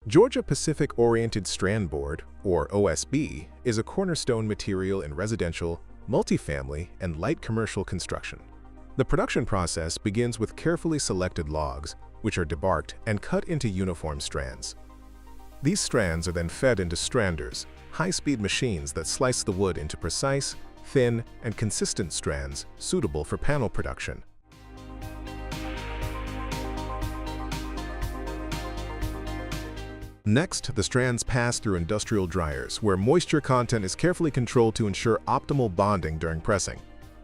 Georgia Pacific Oriented Strand Board, or OSB, is a cornerstone material in residential, multifamily, and light commercial construction. The production process begins with carefully selected logs, which are debarked and cut into uniform strands. These strands are then fed into stranders, high-speed machines that slice the wood into precise, thin, and consistent strands suitable for panel production. Next, the strands pass through industrial dryers, where moisture content is carefully controlled to ensure optimal bonding during pressing.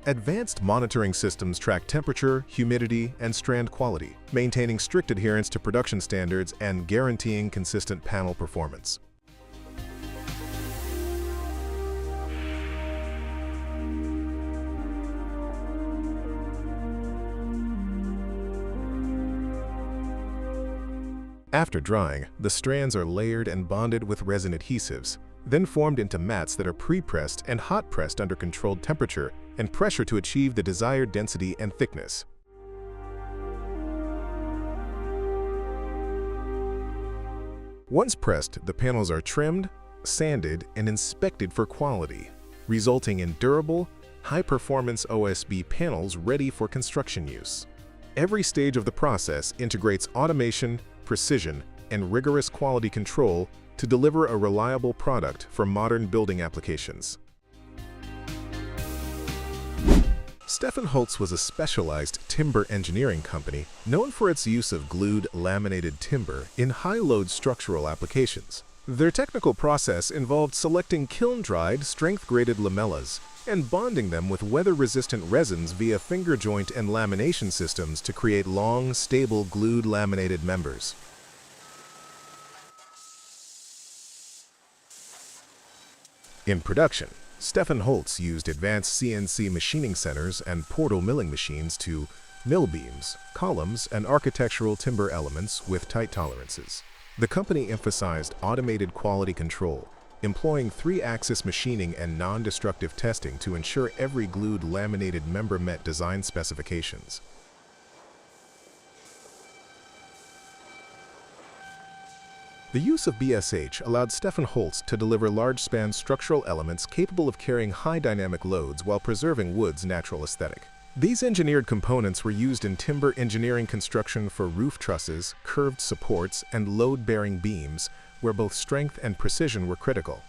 Advanced monitoring systems track temperature, humidity, and strand quality, maintaining strict adherence to production standards and guaranteeing consistent panel performance. After drying, the strands are layered and bonded with resin adhesives, then formed into mats that are pre-pressed and hot-pressed under controlled temperature and pressure to achieve the desired density and thickness. Once pressed, the panels are trimmed, sanded, and inspected for quality, resulting in durable, high-performance OSB panels ready for construction use. Every stage of the process integrates automation, precision, and rigorous quality control to deliver a reliable product for modern building applications. Stephan Holz was a specialized timber engineering company known for its use of glued laminated timber in high-load structural applications. Their technical process involved selecting kiln-dried, strength-graded lamellas and bonding them with weather-resistant resins via finger joint and lamination systems to create long, stable glued laminated members. In production, Stephan Holz used advanced CNC machining centers and portal milling machines to mill beams, columns, and architectural timber elements with tight tolerances. The company emphasized automated quality control, employing 3-axis machining and non-destructive testing to ensure every glued laminated member met design specifications. The use of BSH allowed Stephan Holz to deliver large-span structural elements capable of carrying high dynamic loads while preserving wood's natural aesthetic. These engineered components were used in timber engineering construction for roof trusses, curved supports, and load-bearing beams, where both strength and precision were critical.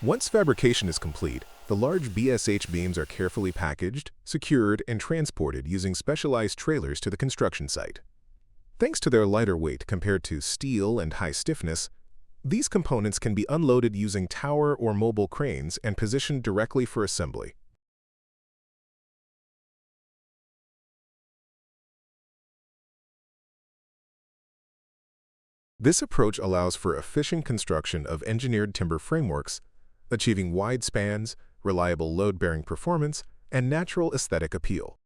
Once fabrication is complete, the large BSH beams are carefully packaged, secured, and transported using specialized trailers to the construction site. Thanks to their lighter weight compared to steel and high stiffness, these components can be unloaded using tower or mobile cranes and positioned directly for assembly. This approach allows for efficient construction of engineered timber frameworks, achieving wide spans, reliable load-bearing performance, and natural aesthetic appeal.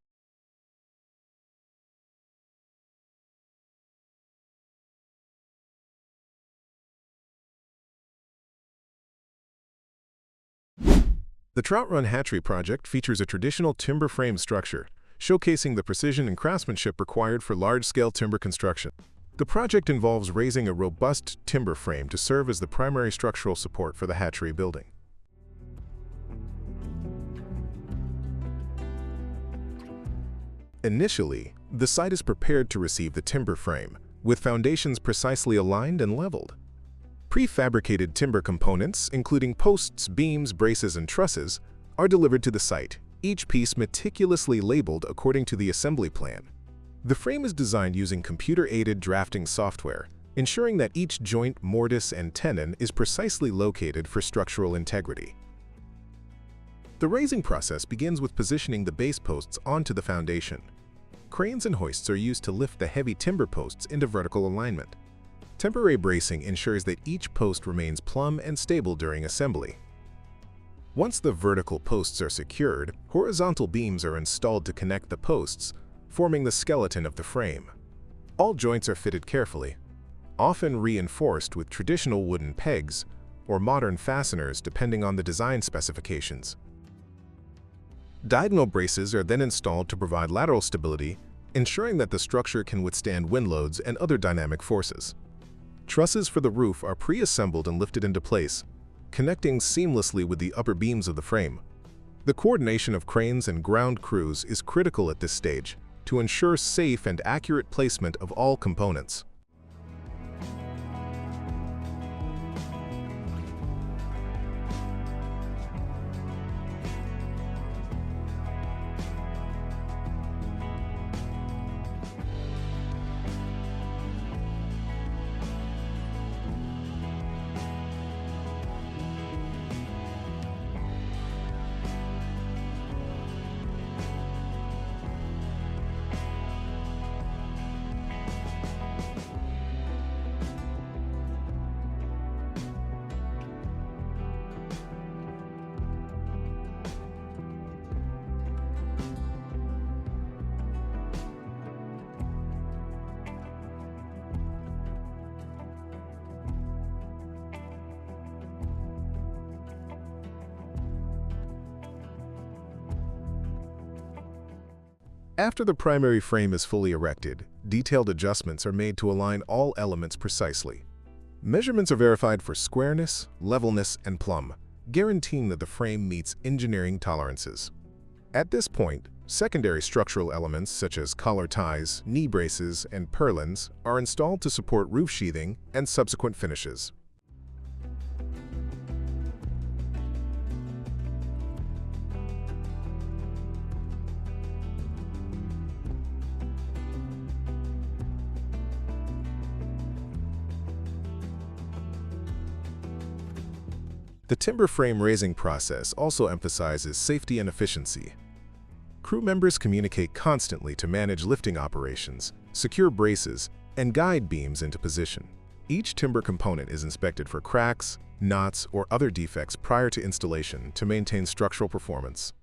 The Trout Run Hatchery project features a traditional timber frame structure, showcasing the precision and craftsmanship required for large-scale timber construction. The project involves raising a robust timber frame to serve as the primary structural support for the hatchery building. Initially, the site is prepared to receive the timber frame, with foundations precisely aligned and leveled. Prefabricated timber components, including posts, beams, braces, and trusses, are delivered to the site, each piece meticulously labeled according to the assembly plan. The frame is designed using computer-aided drafting software, ensuring that each joint, mortise, and tenon is precisely located for structural integrity. The raising process begins with positioning the base posts onto the foundation. Cranes and hoists are used to lift the heavy timber posts into vertical alignment. Temporary bracing ensures that each post remains plumb and stable during assembly. Once the vertical posts are secured, horizontal beams are installed to connect the posts, forming the skeleton of the frame. All joints are fitted carefully, often reinforced with traditional wooden pegs or modern fasteners depending on the design specifications. Diagonal braces are then installed to provide lateral stability, ensuring that the structure can withstand wind loads and other dynamic forces. Trusses for the roof are pre-assembled and lifted into place, connecting seamlessly with the upper beams of the frame. The coordination of cranes and ground crews is critical at this stage to ensure safe and accurate placement of all components. After the primary frame is fully erected, detailed adjustments are made to align all elements precisely. Measurements are verified for squareness, levelness, and plumb, guaranteeing that the frame meets engineering tolerances. At this point, secondary structural elements such as collar ties, knee braces, and purlins are installed to support roof sheathing and subsequent finishes. The timber frame raising process also emphasizes safety and efficiency. Crew members communicate constantly to manage lifting operations, secure braces, and guide beams into position. Each timber component is inspected for cracks, knots, or other defects prior to installation to maintain structural performance.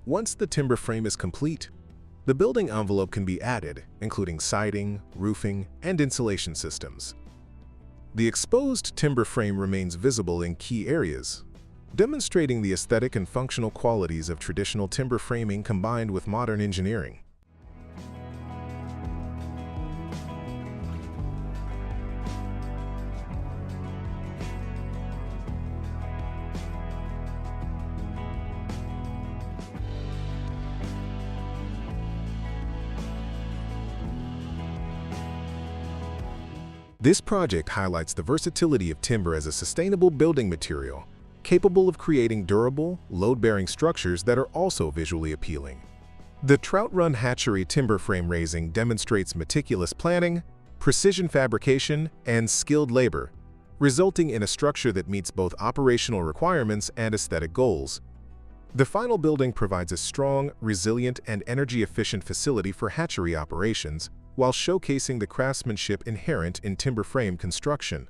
Once the timber frame is complete, the building envelope can be added, including siding, roofing, and insulation systems. The exposed timber frame remains visible in key areas, demonstrating the aesthetic and functional qualities of traditional timber framing combined with modern engineering. This project highlights the versatility of timber as a sustainable building material, capable of creating durable, load-bearing structures that are also visually appealing. The Trout Run Hatchery timber frame raising demonstrates meticulous planning, precision fabrication, and skilled labor, resulting in a structure that meets both operational requirements and aesthetic goals. The final building provides a strong, resilient, and energy-efficient facility for hatchery operations, while showcasing the craftsmanship inherent in timber frame construction.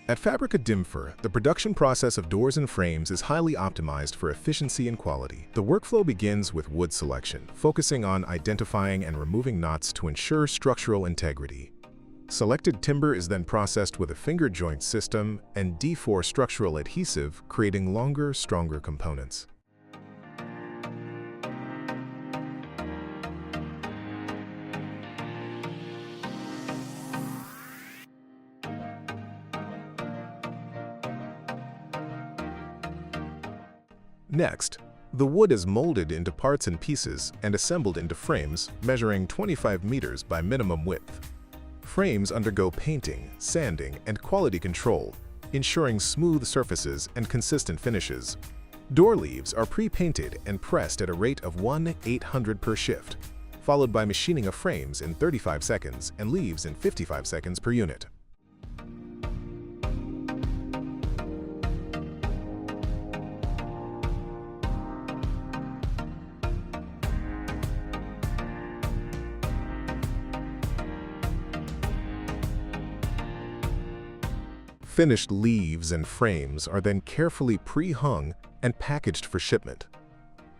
At Fabrica Dimfer, the production process of doors and frames is highly optimized for efficiency and quality. The workflow begins with wood selection, focusing on identifying and removing knots to ensure structural integrity. Selected timber is then processed with a finger joint system and D4 structural adhesive, creating longer, stronger components. Next, the wood is molded into parts and pieces and assembled into frames measuring 25 meters by minimum width. Frames undergo painting, sanding, and quality control, ensuring smooth surfaces and consistent finishes. Door leaves are pre-painted and pressed at a rate of 1/800 per shift, followed by machining of frames in 35 seconds and leaves in 55 seconds per unit. Finished leaves and frames are then carefully pre-hung and packaged for shipment.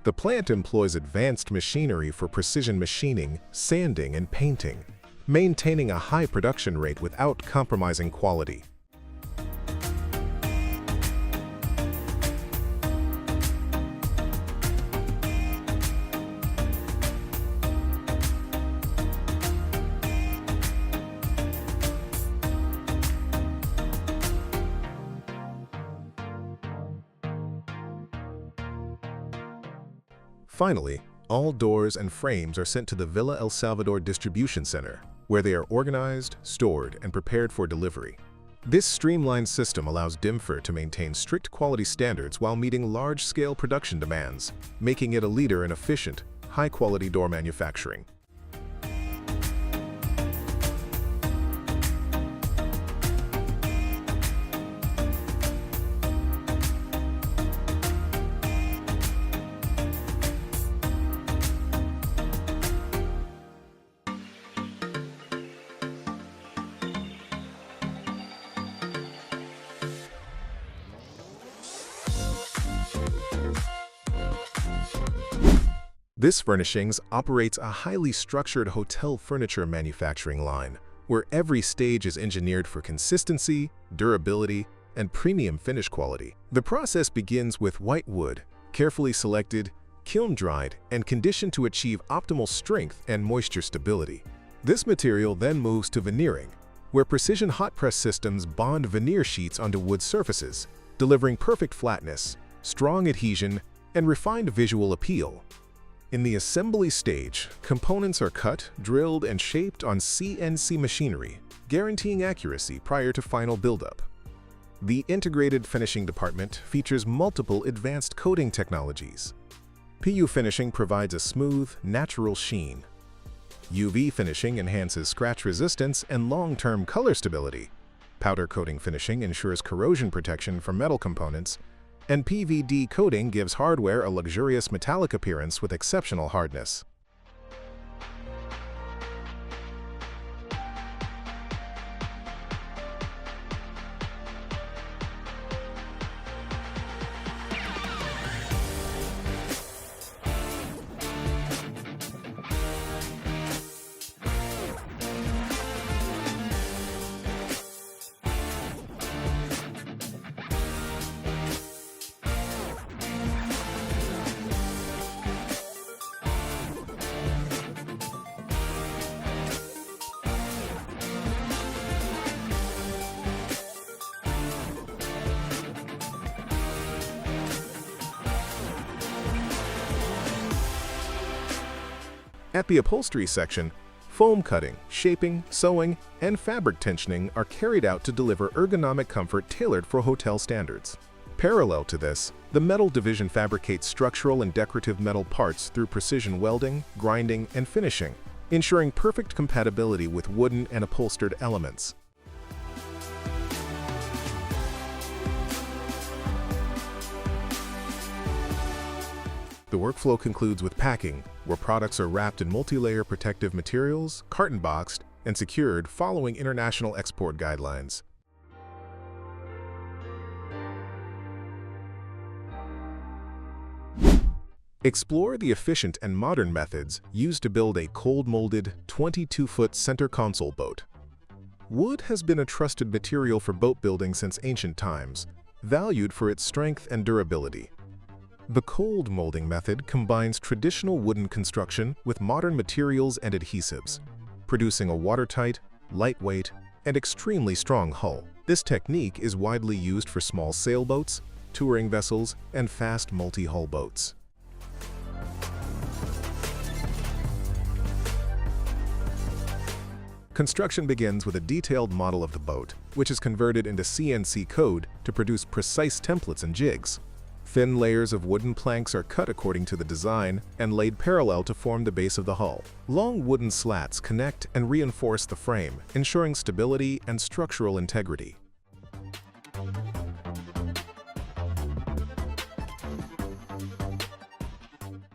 The plant employs advanced machinery for precision machining, sanding, and painting, maintaining a high production rate without compromising quality. Finally, all doors and frames are sent to the Villa El Salvador Distribution Center, where they are organized, stored, and prepared for delivery. This streamlined system allows DimFer to maintain strict quality standards while meeting large-scale production demands, making it a leader in efficient, high-quality door manufacturing. This furnishings operates a highly structured hotel furniture manufacturing line, where every stage is engineered for consistency, durability, and premium finish quality. The process begins with white wood, carefully selected, kiln-dried, and conditioned to achieve optimal strength and moisture stability. This material then moves to veneering, where precision hot press systems bond veneer sheets onto wood surfaces, delivering perfect flatness, strong adhesion, and refined visual appeal. In the assembly stage, components are cut, drilled, and shaped on CNC machinery, guaranteeing accuracy prior to final buildup. The integrated finishing department features multiple advanced coating technologies. PU finishing provides a smooth, natural sheen. UV finishing enhances scratch resistance and long-term color stability. Powder coating finishing ensures corrosion protection for metal components, and PVD coating gives hardware a luxurious metallic appearance with exceptional hardness. At the upholstery section, foam cutting, shaping, sewing, and fabric tensioning are carried out to deliver ergonomic comfort tailored for hotel standards. Parallel to this, the metal division fabricates structural and decorative metal parts through precision welding, grinding, and finishing, ensuring perfect compatibility with wooden and upholstered elements. The workflow concludes with packing, where products are wrapped in multi-layer protective materials, carton boxed, and secured following international export guidelines. Explore the efficient and modern methods used to build a cold-molded, 22-foot center console boat. Wood has been a trusted material for boat building since ancient times, valued for its strength and durability. The cold molding method combines traditional wooden construction with modern materials and adhesives, producing a watertight, lightweight, and extremely strong hull. This technique is widely used for small sailboats, touring vessels, and fast multi-hull boats. Construction begins with a detailed model of the boat, which is converted into CNC code to produce precise templates and jigs. Thin layers of wooden planks are cut according to the design and laid parallel to form the base of the hull. Long wooden slats connect and reinforce the frame, ensuring stability and structural integrity.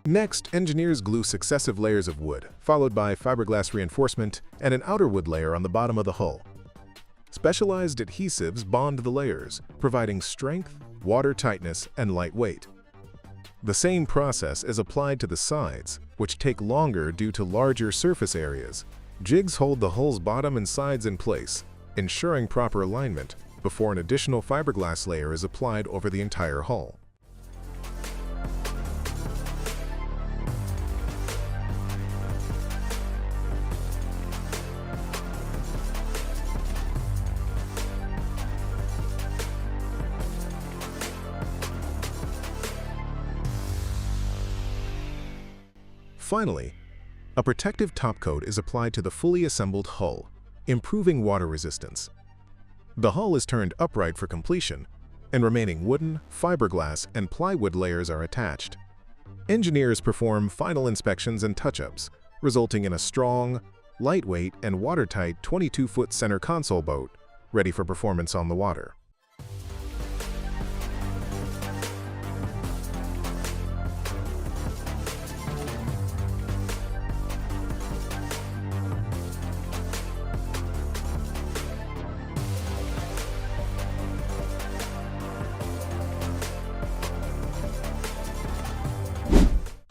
Next, engineers glue successive layers of wood, followed by fiberglass reinforcement and an outer wood layer on the bottom of the hull. Specialized adhesives bond the layers, providing strength, water tightness, and lightweight. The same process is applied to the sides, which take longer due to larger surface areas. Jigs hold the hull's bottom and sides in place, ensuring proper alignment before an additional fiberglass layer is applied over the entire hull. Finally, a protective topcoat is applied to the fully assembled hull, improving water resistance. The hull is turned upright for completion, and remaining wooden, fiberglass, and plywood layers are attached. Engineers perform final inspections and touch-ups, resulting in a strong, lightweight, and watertight 22-foot center console boat, ready for performance on the water.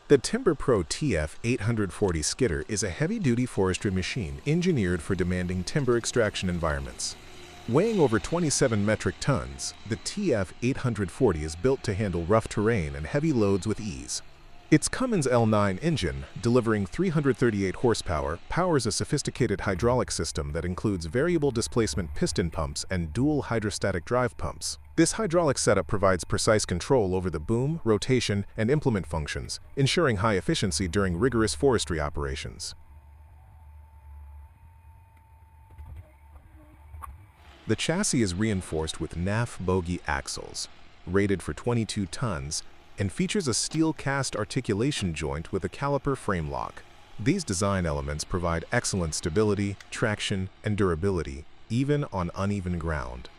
The TimberPro TF840 skidder is a heavy-duty forestry machine engineered for demanding timber extraction environments. Weighing over 27 metric tons, the TF840 is built to handle rough terrain and heavy loads with ease. Its Cummins L9 engine, delivering 338 horsepower, powers a sophisticated hydraulic system that includes variable displacement piston pumps and dual hydrostatic drive pumps. This hydraulic setup provides precise control over the boom, rotation, and implement functions, ensuring high efficiency during rigorous forestry operations. The chassis is reinforced with NAF bogie axles, rated for 22 tons, and features a steel cast articulation joint with a caliper frame lock. These design elements provide excellent stability, traction, and durability, even on uneven ground.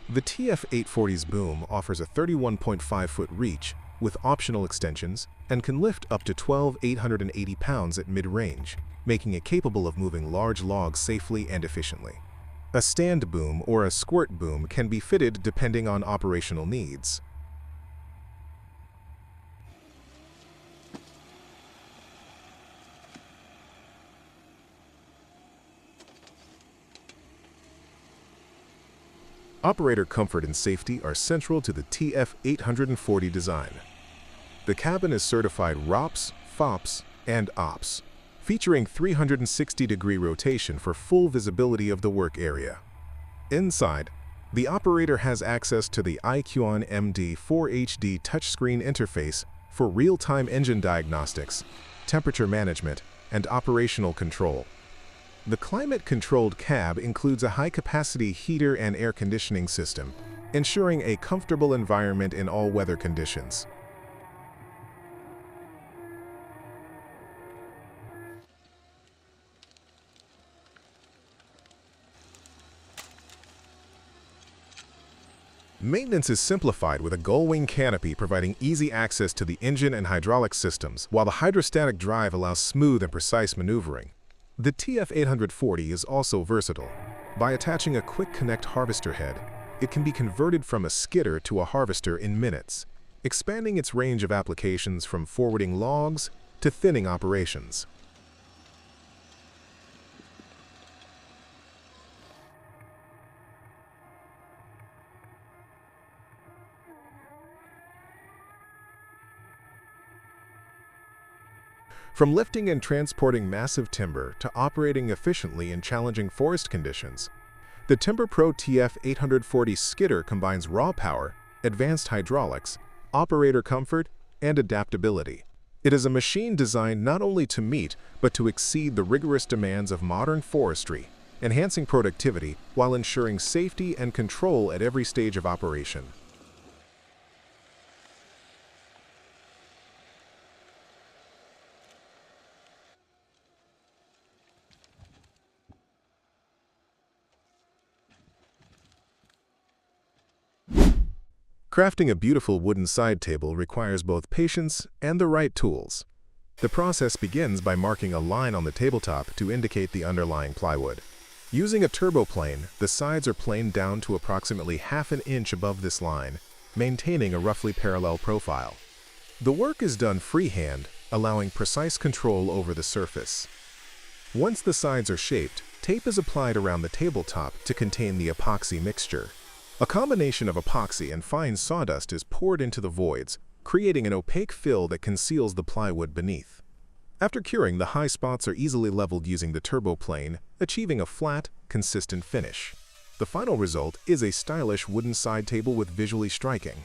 The TF840's boom offers a 31.5-foot reach with optional extensions and can lift up to 1,880 pounds at mid-range, making it capable of moving large logs safely and efficiently. A stand boom or a squirt boom can be fitted depending on operational needs. Operator comfort and safety are central to the TF840 design. The cabin is certified ROPS, FOPS, and OPS, featuring 360-degree rotation for full visibility of the work area. Inside, the operator has access to the iQon MD 4HD touchscreen interface for real-time engine diagnostics, temperature management, and operational control. The climate-controlled cab includes a high-capacity heater and air conditioning system, ensuring a comfortable environment in all weather conditions. Maintenance is simplified with a gull-wing canopy providing easy access to the engine and hydraulic systems, while the hydrostatic drive allows smooth and precise maneuvering. The TF840 is also versatile. By attaching a quick connect harvester head, it can be converted from a skidder to a harvester in minutes, expanding its range of applications from forwarding logs to thinning operations. From lifting and transporting massive timber to operating efficiently in challenging forest conditions, the TimberPro TF840 skidder combines raw power, advanced hydraulics, operator comfort, and adaptability. It is a machine designed not only to meet, but to exceed the rigorous demands of modern forestry, enhancing productivity while ensuring safety and control at every stage of operation. Crafting a beautiful wooden side table requires both patience and the right tools. The process begins by marking a line on the tabletop to indicate the underlying plywood. Using a turbo plane, the sides are planed down to approximately half an inch above this line, maintaining a roughly parallel profile. The work is done freehand, allowing precise control over the surface. Once the sides are shaped, tape is applied around the tabletop to contain the epoxy mixture. A combination of epoxy and fine sawdust is poured into the voids, creating an opaque fill that conceals the plywood beneath. After curing, the high spots are easily leveled using the turbo plane, achieving a flat, consistent finish. The final result is a stylish wooden side table with visually striking.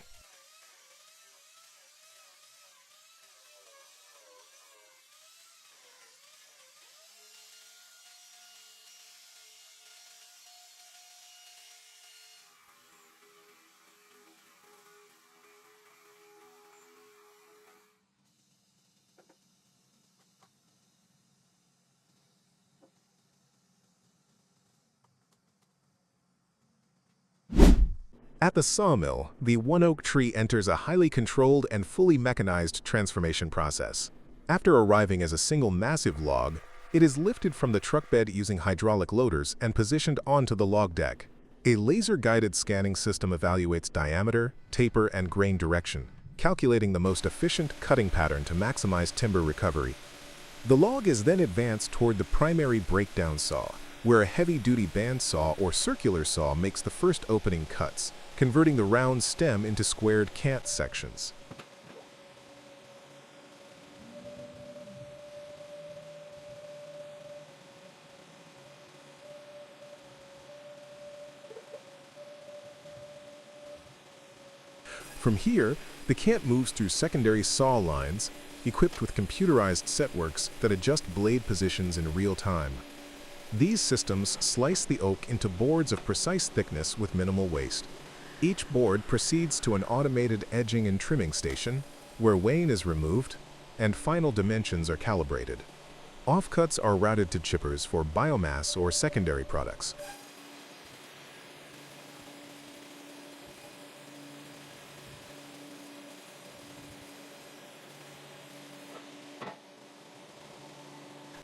At the sawmill, the one oak tree enters a highly controlled and fully mechanized transformation process. After arriving as a single massive log, it is lifted from the truck bed using hydraulic loaders and positioned onto the log deck. A laser-guided scanning system evaluates diameter, taper, and grain direction, calculating the most efficient cutting pattern to maximize timber recovery. The log is then advanced toward the primary breakdown saw, where a heavy-duty bandsaw or circular saw makes the first opening cuts, converting the round stem into squared cant sections. From here, the cant moves through secondary saw lines, equipped with computerized setworks that adjust blade positions in real time. These systems slice the oak into boards of precise thickness with minimal waste. Each board proceeds to an automated edging and trimming station, where wane is removed and final dimensions are calibrated. Offcuts are routed to chippers for biomass or secondary products.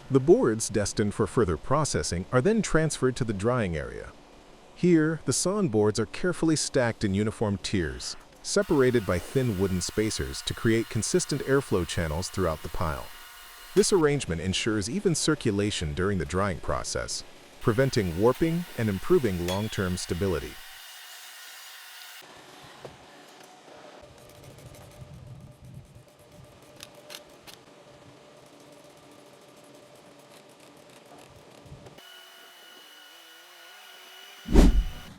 The boards destined for further processing are then transferred to the drying area. Here, the sawn boards are carefully stacked in uniform tiers, separated by thin wooden spacers to create consistent airflow channels throughout the pile. This arrangement ensures even circulation during the drying process, preventing warping and improving long-term stability.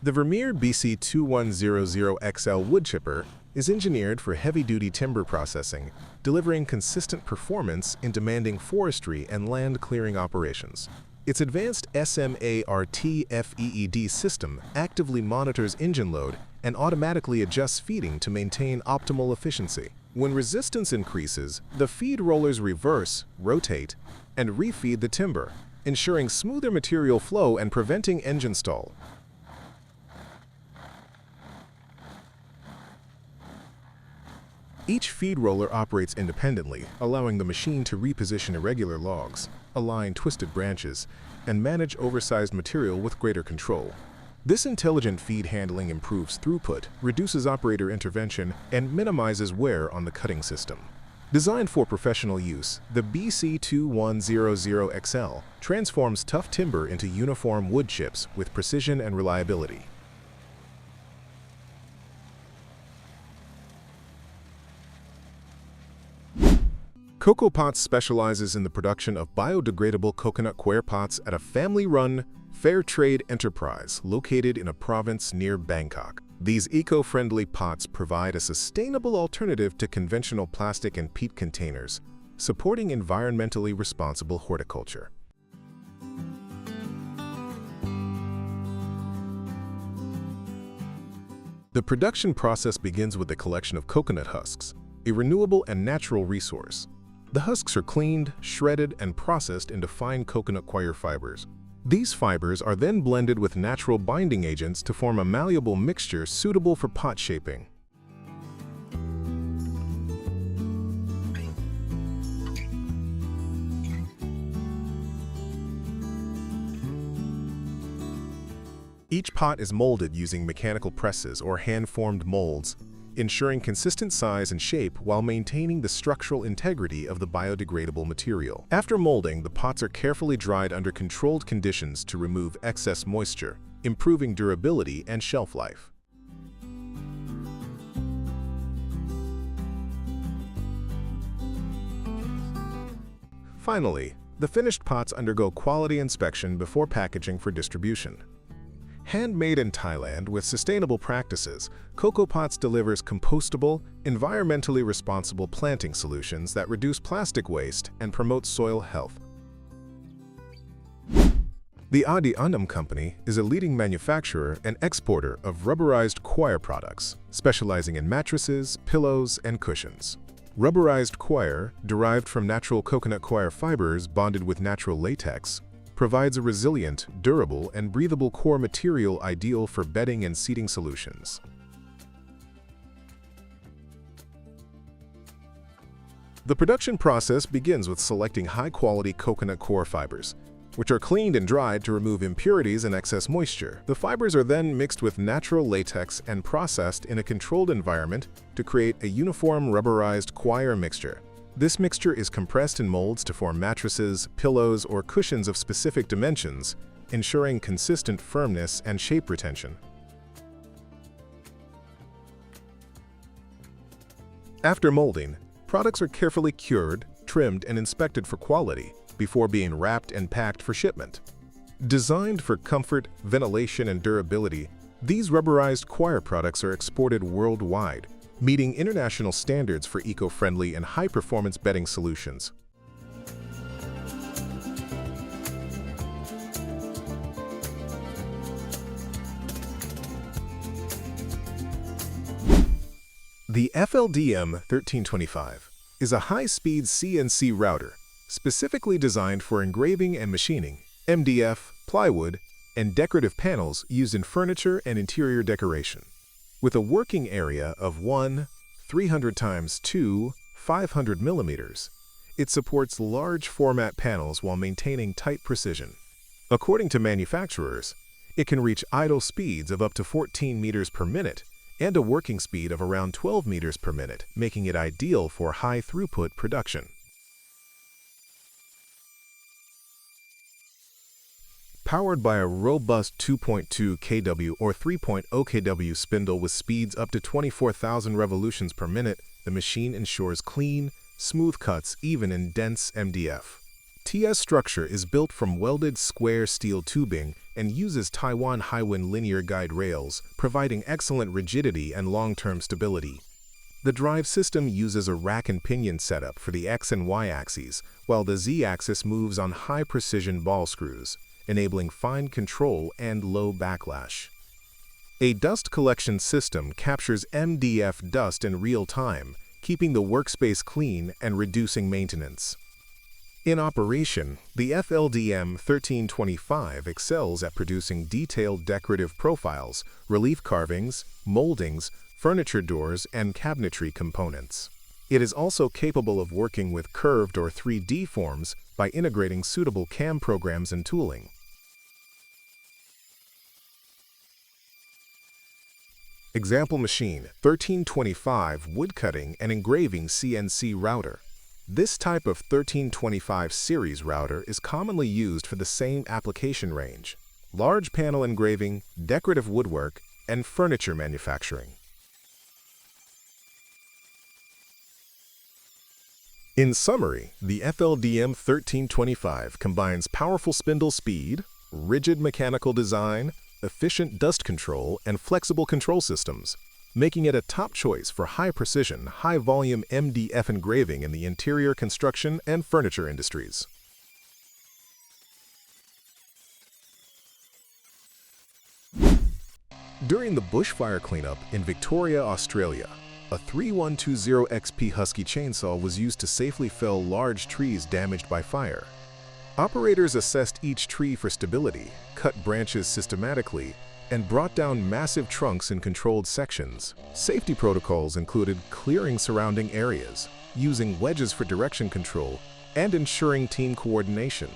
The Vermeer BC2100XL wood chipper is engineered for heavy-duty timber processing, delivering consistent performance in demanding forestry and land clearing operations. Its advanced SMART-FEED system actively monitors engine load and automatically adjusts feeding to maintain optimal efficiency. When resistance increases, the feed rollers reverse, rotate, and refeed the timber, ensuring smoother material flow and preventing engine stall. Each feed roller operates independently, allowing the machine to reposition irregular logs, align twisted branches, and manage oversized material with greater control. This intelligent feed handling improves throughput, reduces operator intervention, and minimizes wear on the cutting system. Designed for professional use, the BC2100XL transforms tough timber into uniform wood chips with precision and reliability. Coco Pots specializes in the production of biodegradable coconut coir pots at a family-run, fair trade enterprise located in a province near Bangkok. These eco-friendly pots provide a sustainable alternative to conventional plastic and peat containers, supporting environmentally responsible horticulture. The production process begins with the collection of coconut husks, a renewable and natural resource. The husks are cleaned, shredded, and processed into fine coconut coir fibers. These fibers are then blended with natural binding agents to form a malleable mixture suitable for pot shaping. Each pot is molded using mechanical presses or hand-formed molds, ensuring consistent size and shape while maintaining the structural integrity of the biodegradable material. After molding, the pots are carefully dried under controlled conditions to remove excess moisture, improving durability and shelf life. Finally, the finished pots undergo quality inspection before packaging for distribution. Handmade in Thailand with sustainable practices, Coco Pots delivers compostable, environmentally responsible planting solutions that reduce plastic waste and promote soil health. The Adi Anam Company is a leading manufacturer and exporter of rubberized Coir products, specializing in mattresses, pillows, and cushions. Rubberized Coir, derived from natural coconut coir fibers bonded with natural latex, provides a resilient, durable, and breathable core material ideal for bedding and seating solutions. The production process begins with selecting high-quality coconut coir fibers, which are cleaned and dried to remove impurities and excess moisture. The fibers are then mixed with natural latex and processed in a controlled environment to create a uniform rubberized Coir mixture. This mixture is compressed in molds to form mattresses, pillows, or cushions of specific dimensions, ensuring consistent firmness and shape retention. After molding, products are carefully cured, trimmed, and inspected for quality before being wrapped and packed for shipment. Designed for comfort, ventilation, and durability, these rubberized Coir products are exported worldwide, meeting international standards for eco-friendly and high-performance bedding solutions. The FLDM 1325 is a high-speed CNC router specifically designed for engraving and machining, MDF, plywood, and decorative panels used in furniture and interior decoration. With a working area of 300 x 500 millimeters, it supports large format panels while maintaining tight precision. According to manufacturers, it can reach idle speeds of up to 14 meters per minute and a working speed of around 12 meters per minute, making it ideal for high-throughput production. Powered by a robust 2.2 kW or 3.0 kW spindle with speeds up to 24,000 revolutions per minute, the machine ensures clean, smooth cuts even in dense MDF. TS structure is built from welded square steel tubing and uses Taiwan Highwind linear guide rails, providing excellent rigidity and long-term stability. The drive system uses a rack and pinion setup for the X and Y axes, while the Z axis moves on high-precision ball screws, enabling fine control and low backlash. A dust collection system captures MDF dust in real time, keeping the workspace clean and reducing maintenance. In operation, the FLDM 1325 excels at producing detailed decorative profiles, relief carvings, moldings, furniture doors, and cabinetry components. It is also capable of working with curved or 3D forms by integrating suitable CAM programs and tooling. Example machine 1325 woodcutting and engraving CNC router. This type of 1325 series router is commonly used for the same application range: large panel engraving, decorative woodwork, and furniture manufacturing. In summary, the FLDM 1325 combines powerful spindle speed, rigid mechanical design, efficient dust control, and flexible control systems, making it a top choice for high-precision, high-volume MDF engraving in the interior construction and furniture industries. During the bushfire cleanup in Victoria, Australia, a 3120 XP Husky chainsaw was used to safely fell large trees damaged by fire. Operators assessed each tree for stability, cut branches systematically, and brought down massive trunks in controlled sections. Safety protocols included clearing surrounding areas, using wedges for direction control, and ensuring team coordination.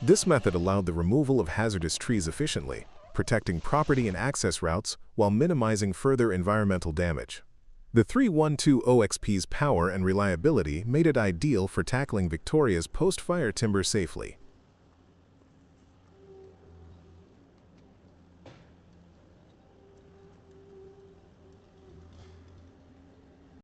This method allowed the removal of hazardous trees efficiently, protecting property and access routes while minimizing further environmental damage. The 312 OXP's power and reliability made it ideal for tackling Victoria's post-fire timber safely.